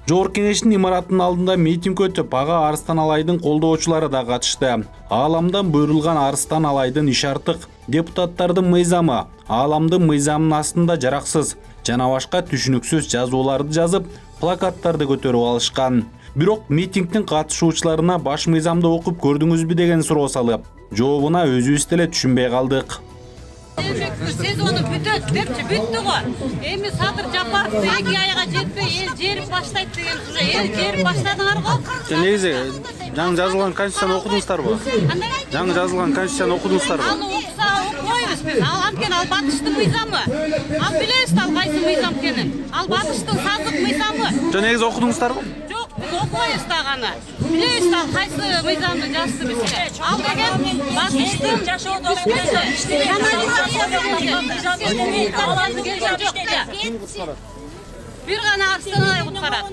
Жогорку Кеңештин имаратынын алдында митинг өтүп, ага Арыстан Алайдын колдоочулары да катышты. Ааламдан буйрулган Арыстан Алайдын иш артык. Депутаттардын мыйзамы ааламдын мыйзамынын астында жараксыз жана башка түшүнүксүз жазууларды жазып, плакаттарды көтөрүп алышкан. Бирок митингдин катышуучуларына баш мыйзамды окуп көрдүңүзбү деген суроо салып, жообуна өзүбүз деле түшүнбөй калдык. Сезону бүтөт депчи бүттү го. Эми Садыр Жапаровду 2 айга жетпей эл жерип баштайт деген уже эл жерип баштадыңар го. Негизи жаңы жазылган конституцияны окудуңуздарбы? Жаңы жазылган конституцияны окудуңуздарбы? Аны окуса окуйбуз биз. Ал анткени ал батыштын мыйзамы. Ал билебиз ал кайсы мыйзам экенин. Ал батыштын саздык мыйзамы. Жо негизи окудуңуздарбы? Жок, биз окуйбуз дагы. Билебиз ал кайсы мыйзамды жазды бизге. Ал деген батыштын жашоодо бир гана Арыстанай куткарат.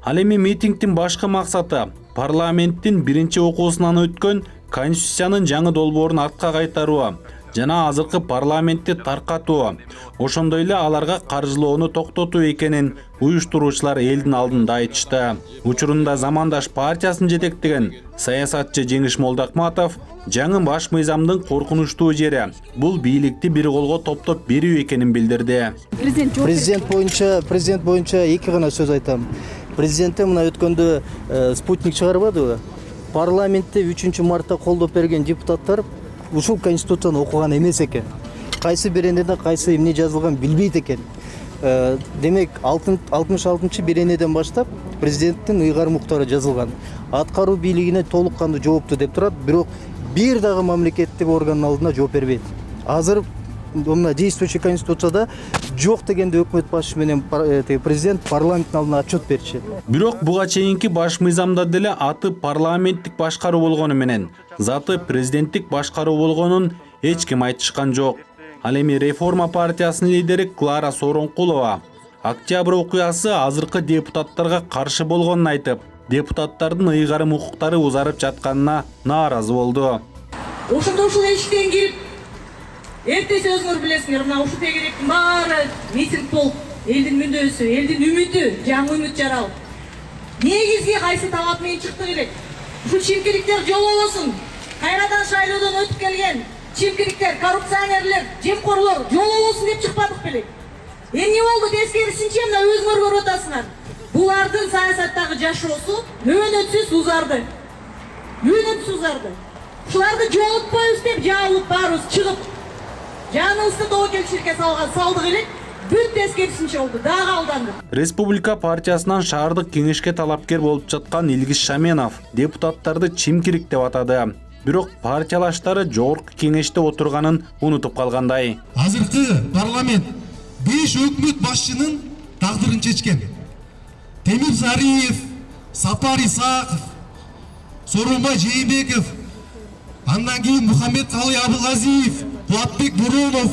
Ал эми митингдин башкы максаты парламенттин биринчи окуусунан өткөн конституциянын жаңы долбоорун артка кайтаруу жана азыркы парламентти таркатуу, ошондой эле аларга каржылоону токтотуу экенин уюштуруучулар элдин алдында айтышты. Учурунда Замандаш партиясын жетектеген саясатчы Жеңиш Молдокматов жаңы баш мыйзамдын коркунучтуу жери бул бийликти бир колго топтоп берүү экенин билдирди. Президент боюнча эки гана сөз айтам. Президентте мына өткөндө спутник чыгарбадыбы? Парламентте 3 мартта колдоп берген депутаттар ушул конституцияны окуган эмес экен. Кайсы беренеде кайсы эмне жазылган билбейт экен. Демек 66-беренеден баштап президенттин ыйгарым укуктары жазылган. Аткаруу бийлигине толук кандуу жоопту деп турат, бирок бир дагы мамлекеттик органдын алдына жооп бербейт. Азыр мына действующий конституцияда жок дегенде өкмөт башчысы менен президент парламенттин алдына отчет беришет. Бирок буга чейинки баш мыйзамда деле аты парламенттик башкаруу болгону менен заты президенттик башкаруу болгонун эч ким айтышкан жок. Ал эми Реформа партиясынын лидери Клара Сооронкулова октябрь окуясы азыркы депутаттарга каршы болгонун айтып, депутаттардын ыйгарым укуктары узарып жатканына нааразы болду. Ошондо ушул эшиктен кирип, эртеси өзүңөр билесиңер, мына ушул тегеректин баары митинг болуп, элдин мүндөсү, элдин үмүтү, жаңы үмүт жаралып. Негизги кайсы талап менен чыкты элек? Ушул чимкириктер жолобосун. Кайрадан шайлоодон өтүп келген чимкириктер, коррупционерлер, жемкорлор жолобосун деп чыкпадык белек. Эмне болду тескерисинче мына өзүңөр көрүп атасыңар. Булардын саясаттагы жашоосу өөнөтсүз узарды. Ушуларды жолотпойбуз деп жабылып барыбыз чыгып, жаныбызды доокелчиликке салдык элек. Бүт тескерисинче болду, дагы алдандык. Республика партиясынан шаардык кеңешке талапкер болуп жаткан Илгиз Шаменов депутаттарды чимкирик деп атады. Бирок партиялаштары жогорку кеңеште отурганын унутуп калгандай. Азыркы парламент 5 өкмөт башчынын тагдырын чечкен. Темир Сариев, Сапар Исаков, Сооронбай Жээнбеков, андан кийин Мухаммедкалый Абылгазиев, Кубатбек Буронов,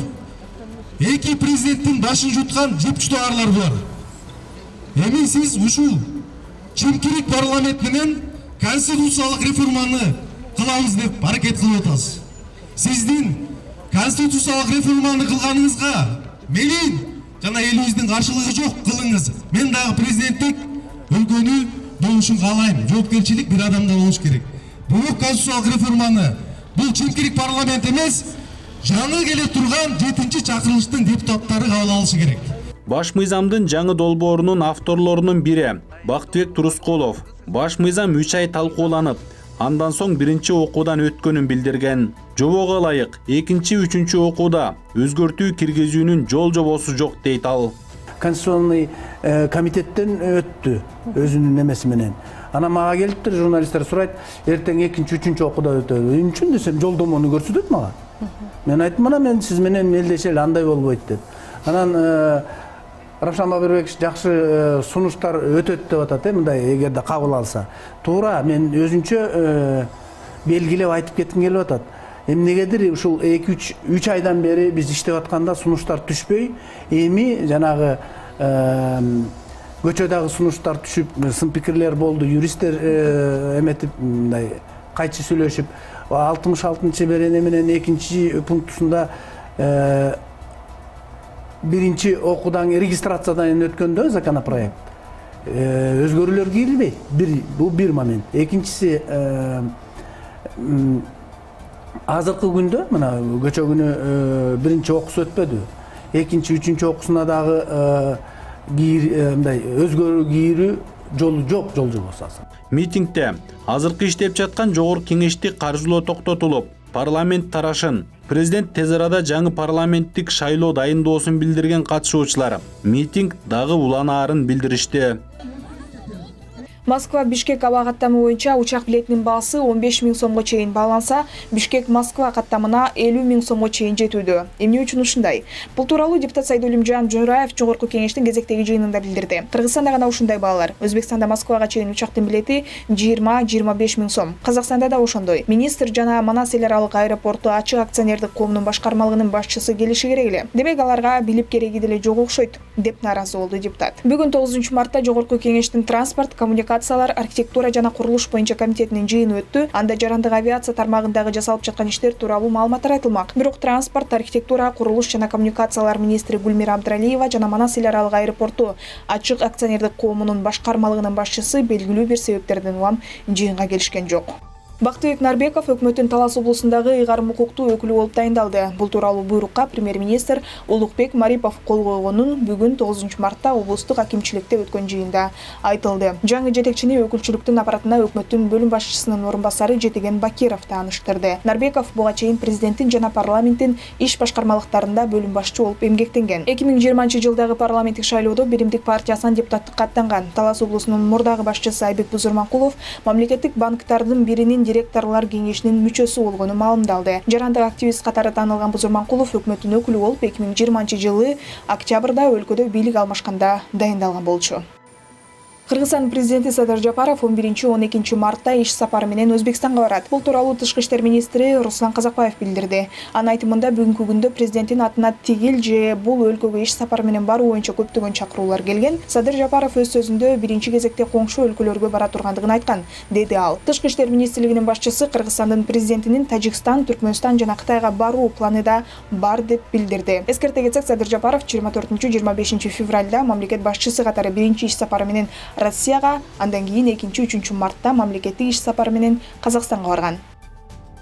эки президенттин башын жуткан жепчтоарлар булар. Эми сиз ушул чимкирик парламент менен конституциялык реформаны кылабыз деп аракет кылып атасыз. Сиздин конституциялык реформаны кылганыңызга менин жана элибиздин каршылыгы жок, кылыңыз. Мен дагы президенттик өлкөнү болушун каалайм. Жоопкерчилик бир адамда болуш керек. Бул конституциялык реформаны бул чимкирик парламент эмес, жаңы келе турган 7-чакырылыштын депутаттары кабыл алышы керек. Баш мыйзамдын жаңы долбоорунун авторлорунун бири Бактыбек Турускулов баш мыйзам 3 ай талкууланып, андан соң биринчи окуудан өткөнүн билдирген. Жобого ылайык 2-3 окууда өзгөртүү киргизүүнүн жол-жобосу жок дейт ал. Конституционный комитеттен өттү өзүнүн немеси менен. Ана мага келиптир, журналисттер сурайт, эртең 2-3 окууда өтөдү. Эмне үчүн десем, жолдомону көрсөтөт мага. Мен айттым, мына мен сиз менен мелдешели андай болбойт деп. Анан Равшан Бабирбекович жакшы сунуштар өтөт деп атат, мындай эгерде кабыл алса. Туура, мен өзүнчө белгилеп айтып кетким келип атат. Эмнегедир ушул 2-3 айдан бери биз иштеп атканда сунуштар түшпөй, эми жанагы көчөдөгү сунуштар түшүп, сын пикирлер болду, юристтер эметип мындай кайчы сүйлөшүп, 66 берене менен 2 пунктусунда биринчи окуудан регистрациядан өткөндө законопроект өзгөрүүлөр кирилбейт. Бул бир момент. Экинчиси азыркы күндө мына көчө күнү биринчи окуусу өтпөдү. Экинчи, үчүнчү окуусуна дагы мындай өзгөрүү кийирүү жолу жок, жол жобосу. Митингде азыркы иштеп жаткан жогорку кеңешти каржылоо токтотулуп, парламент тарашын, президент тез арада жаңы парламенттик шайлоо дайындоосун билдирген катышуучулар митинг дагы уланаарын билдиришти. Москва-Бишкек аба каттамы боюнча учак билетинин баасы 15 000 сомго чейин бааланса, Бишкек-Москва каттамына 50 000 сомго чейин жетүүдө. Эмне үчүн ушундай? Бул тууралуу депутат Сайдулимжан Жураев жогорку кеңештин кезектеги жыйынында билдирди. Кыргызстанда гана ушундай баалар. Өзбекстанда Москвага чейин учактын билети 20-25 000 сом. Казакстанда да ошондой. Министр жана Манас эл аралык аэропорту ачык акционердик коомунун башкармалыгынын башчысы келиши керек эле. Демек аларга билип кереги деле жок окшойт, деп нааразы болду депутат. Бүгүн 9 мартта жогорку кеңештин транспорт, коммуникациялар, архитектура жана курулуш боюнча комитетинин жыйыны өттү. Анда жарандык авиация тармагындагы жасалып жаткан иштер тууралуу маалыматтар айтылмак. Бирок транспорт, архитектура, курулуш жана коммуникациялар министри Гүлмира Абдралиева жана Манас эл аралык аэропорту ачык акционердик коомунун башкармалыгынын башчысы белгилүү бир себептерден улам жыйынга келишкен жок. Бактыбек Нарбеков өкмөттүн Талас облусундагы ыйгарым укуктуу өкүлү болуп дайындалды. Бул тууралуу буйрукка премьер-министр Улукбек Марипов кол койгонун бүгүн 9 мартта облустук акимчиликте өткөн жыйында айтылды. Жаңы жетекчини өкүлчүлүктүн аппаратына өкмөттүн бөлүм башчысынын орун басары Жетеген Бакиров тааныштырды. Нарбеков буга чейин президенттин жана парламенттин иш башкармалыктарында бөлүм башчы болуп эмгектенген. 2020-жылдагы парламенттик шайлоодо Биримдик партиясынан депутаттыкка аттанган. Талас облусунун мурдагы башчысы Айбек Бузурманкулов мамлекеттик банктардын биринин директорлор кеңешинин мүчөсү болгону маалымдалды. Жарандык активист катары таанылган Бузурманкулов өкмөттүн өкүлү болуп 2020-жылы октябрда өлкөдө бийлик алмашканда дайындалган болчу. Кыргызстан президенти Садыр Жапаров 11-12 мартта иш сапары менен Өзбекстанга барат. Бул тууралуу тышкы иштер министри Руслан Казакбаев билдирди. Анын айтымында бүгүнкү күндө президенттин атына тигил же бул өлкөгө иш сапары менен баруу боюнча көптөгөн чакыруулар келген. Садыр Жапаров өз сөзүндө биринчи кезекте коңшу өлкөлөргө бара тургандыгын айткан, деди ал. Тышкы иштер министрлигинин башчысы Кыргызстандын президентинин Тажикстан, Түркмөнстан жана Кытайга баруу планы да бар деп билдирди. Эскерте кетсек, Садыр Жапаров 24-25 февралда мамлекет башчысы катары биринчи иш сапары менен Россияга, андан кийин 2-3 мартта мамлекеттик иш сапары менен Казакстанга барган.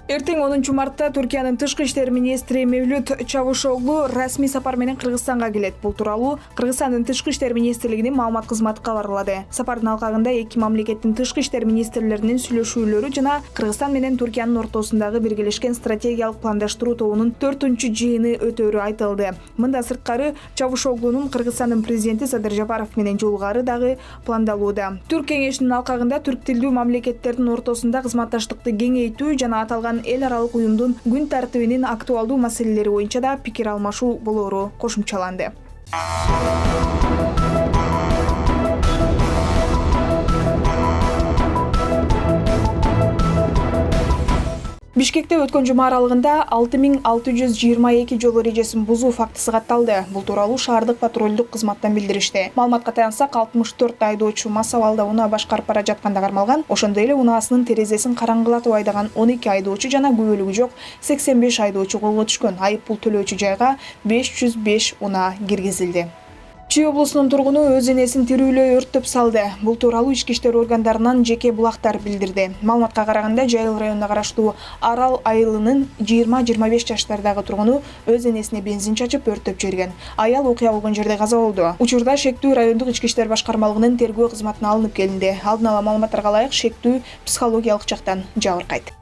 Эртең 10 мартта Түркиянын тышкы иштер министри Мевлют Чавушоглу расмий сапар менен Кыргызстанга келет. Бул тууралуу Кыргызстандын тышкы иштер министрлигинин маалымат кызматы кабарлады. Сапардын алкагында эки мамлекеттин тышкы иштер министрлеринин сүйлөшүүлөрү жана Кыргызстан менен Түркиянын ортосундагы биргелешкен стратегиялык пландаштыруу тобунун 4-жыйыны өтөөрү айтылды. Мында сырткары Чавушоглунун Кыргызстандын президенти Садыр Жапаров менен жолугары дагы пландалууда. Түрк кеңешинин алкагында түрк тилдүү мамлекеттердин ортосунда кызматташтыкты кеңейтүү жана аталган эл аралык уюмдун күн тартибинин актуалдуу маселелери боюнча да пикир алмашуу болоору кошумчаланды. Бишкекте өткөн жума аралыгында 6622 жол эрежесин бузуу фактысы катталды. Бул тууралуу шаардык патрулдук кызматтан билдиришти. Маалыматка таянсак, 64 айдоочу мас абалда унаа башкарып бара жатканда кармалган. Ошондой эле унаасынын терезесин караңгылатып айдаган 12 айдоочу жана күбөлүгү жок 85 айдоочу колго түшкөн. Айып пул төлөөчү жайга 505 унаа киргизилди. Чүй облусунун тургуну өз энесин тирүүлөй өрттөп салды. Бул тууралуу ички иштер органдарынан жеке булактар билдирди. Маалыматка караганда, Жайыл районуна караштуу Арал айылынын 20-25 жаштардагы тургуну өз энесине бензин чачып өрттөп жиберген. Аял окуя болгон жерде каза болду. Учурда шектүү райондук ички иштер башкармалыгынын тергөө кызматына алынып келинди. Алдын ала маалыматтарга ылайык, шектүү психологиялык жактан жабыркайт.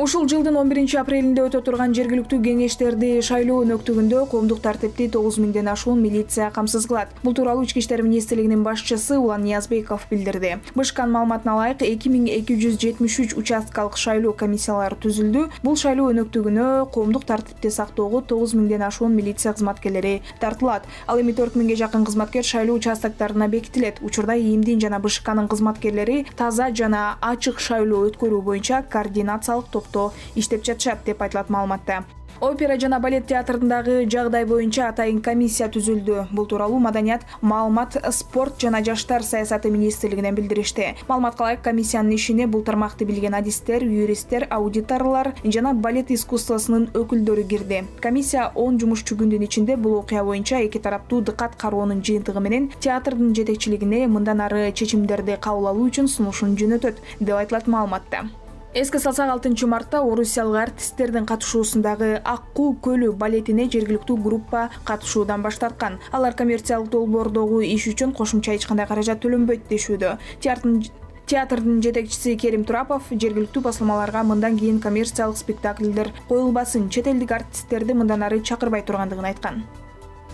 Ушул жылдын 11-апрелинде өтө турган жергиликтүү кеңештерди шайлоо өнөктүгүндө коомдук тартипти 9000ден ашуун милиция камсыз кылат. Бул тууралуу Ички иштер министрлигинин башчысы Улан Ниязбеков билдирди. БШКнын маалыматына ылайык 2273 участкалык шайлоо комиссиялары түзүлдү. Бул шайлоо өнөктүгүнө коомдук тартипти сактоого 9000ден ашуун милиция кызматкерлери тартылат. Ал эми 4000ге жакын кызматкер шайлоо участоктарына бекитилет. Учурда ИИМдин жана БШКнын кызматкерлери таза жана ачык шайлоо өткөрүү боюнча координациялык топто иштеп жатышат деп айтылат маалыматта. Опера жана балет театрындагы жагдай боюнча атайын комиссия түзүлдү. Бул тууралуу Маданият, маалымат, спорт жана жаштар саясаты министрлигинен билдиришти. Маалыматка ылайык комиссиянын ишине бул тармакты билген адистер, юристтер, аудиторлор жана балет искусствосунун өкүлдөрү кирди. Комиссия 10 жумушчу күндүн ичинде бул окуя боюнча эки тараптуу дыкат кароонун жыйынтыгы менен театрдын жетекчилигине мындан ары чечимдерди кабыл алуу үчүн сунушун жөнөтөт деп айтылат маалыматта. Эске салсак 6 мартта орусиялык артисттердин катышуусундагы Аккуу көлү балетине жергиликтүү группа катышуудан баш тарткан. Алар коммерциялык долбоордогу иш үчүн кошумча эч кандай каражат төлөнбөйт дешүүдө. Театрдын жетекчиси Керим Турапов жергиликтүү басылмаларга мындан кийин коммерциялык спектакльдер коюлбасын, чет элдик артисттерди мындан ары чакырбай тургандыгын айткан.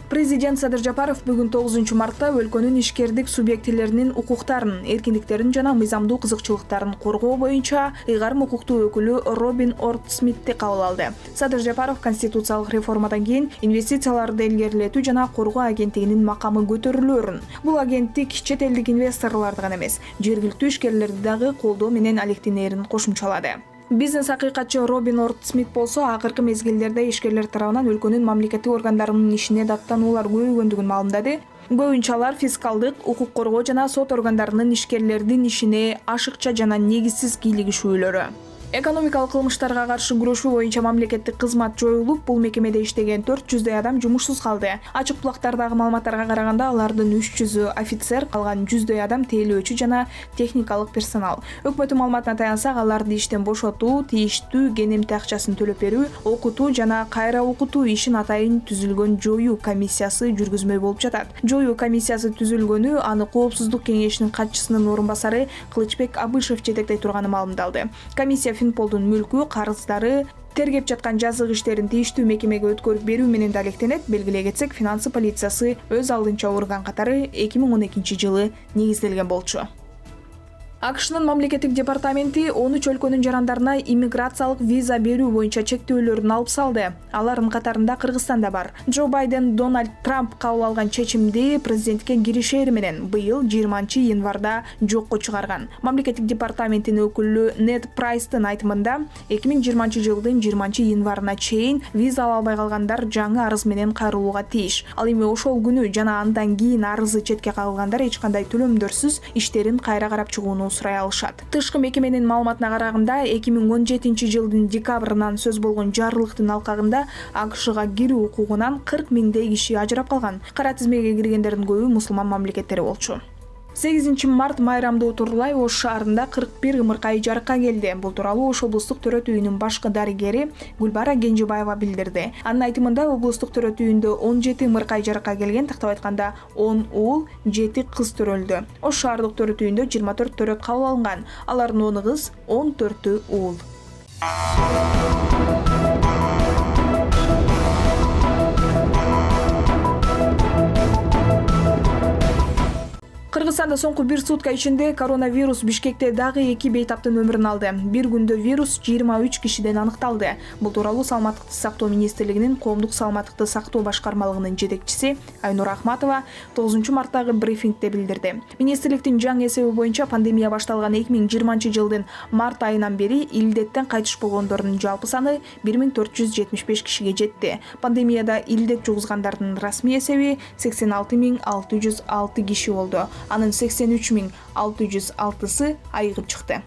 Президент Садыр Жапаров бүгүн 9 мартта өлкөнүн ишкердик субъектилеринин укуктарын, эркиндиктерин жана мыйзамдуу кызыкчылыктарын коргоо боюнча ыйгарым укуктуу өкүлү Робин Орд-Смитти кабыл алды. Садыр Жапаров конституциялык реформадан кийин инвестицияларды илгерилетүү жана коргоо агенттигинин макамы көтөрүлөөрүн. Бул агенттик чет элдик инвесторлорду гана эмес, жергиликтүү ишкерлерди дагы колдоо менен алектенерин кошумчалады. Бизнес акыйкатчы Робин Орд-Смит болсо акыркы мезгилдерде ишкерлер тарабынан өлкөнүн мамлекеттик органдарынын ишине даттануулар көбөйгөндүгүн маалымдады. Көбүнчө алар фискалдык, укук коргоо жана сот органдарынын ишкерлердин ишине ашыкча жана негизсиз кийлигишүүлөрү. Экономикалык кылмыштарга каршы күрөшүү боюнча мамлекеттик кызмат жоюлуп, бул мекемеде иштеген 400 адам жумушсуз калды. Ачык булактардагы маалыматтарга караганда, алардын 300 офицер, калган 100 адам тейлөөчү жана техникалык персонал. Өкмөттүн маалыматына таянсак, аларды иштен бошотуу, тийиштүү кенемти акчасын төлөп берүү, окутуу жана кайра окутуу ишин атайын түзүлгөн жоюу комиссиясы жүргүзмөй болуп жатат. Жоюу комиссиясы түзүлгөнү аны Коопсуздук кеңешинин катчысынын орун басары Кылычбек Абышев жетектей турганы маалымдалды. Комиссия Финполдун мүлкү, карыздары, тергеп жаткан жазык иштерин тийиштүү мекемеге өткөрүп берүү менен да алектенет. Белгилей кетсек, финансы полициясы өз алдынча орган катары 2012 жылы негизделген болчу. АКШнын мамлекеттик департаменти 13 өлкөнүн жарандарына иммиграциялык виза берүү боюнча чектөөлөрүн алып салды. Алардын катарында Кыргызстан да бар. Джо Байден Дональд Трамп кабыл алган чечимди президентке киришери менен быйыл 20 январда жокко чыгарган. Мамлекеттик департаменттин өкүлү Нед Прайстын айтымында 2020 жылдын 20 январына чейин виза ала албай калгандар жаңы арыз менен кайрылууга тийиш. Ал эми ошол күнү жана андан кийин арызы четке кагылгандар эч кандай төлөмдөрсүз иштерин кайра карап чыгууну сурай алышат. Тышкы мекеменин маалыматына караганда 2017 жылдын декабрынан сөз болгон жарлыктын алкагында АКШга кирүү укугунан 40 миңдей киши ажырап калган. Кара тизмеге киргендердин көбү мусулман мамлекеттери болчу. 8 март майрамды утурлай Ош шаарында 41 ымыркай жарыкка келди. Бул тууралуу Ош облустук төрөт үйүнүн башкы дарыгери Гүлбара Кенжебаева билдирди. Анын айтымында облустук төрөт үйүндө 17 ымыркай жарыкка келген, тактап айтканда 10 уул, 7 кыз төрөлдү. Ош шаардык төрөт үйүндө 24 төрөт кабыл алынган. Алардын 10 кыз, 14 уул. Кыргызстанда соңку бир сутка ичинде коронавирус Бишкекте дагы 2 бейтаптын өмүрүн алды. Бир күндө вирус 23 кишиден аныкталды. Бул тууралуу Саламаттыкты сактоо министрлигинин коомдук саламаттыкты сактоо башкармалыгынын жетекчиси Айнура Ахматова 9 марттагы брифингде билдирди. Министрликтин жаңы эсеби боюнча пандемия башталган 2020 жылдын март айынан бери илдеттен кайтыш болгондордун жалпы саны 1475 кишиге жетти. Пандемияда илдет жугузгандардын расмий эсеби 86606 киши болду. Анын 83606-сы айыгып чыкты.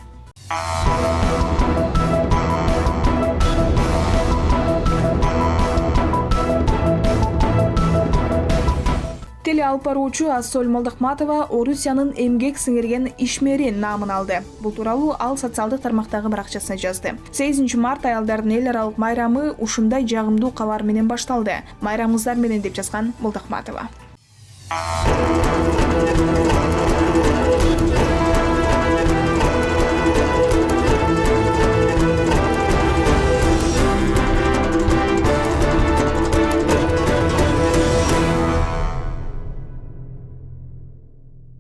Теле алып баруучу Ассоль Молдохматова Орусиянын эмгек сиңирген ишмери наамын алды. Бул тууралуу ал социалдык тармактагы баракчасына жазды. 8 март аялдардын эл аралык майрамы ушундай жагымдуу кабар менен башталды. Майрамыңыздар менен деп жазган Молдохматова.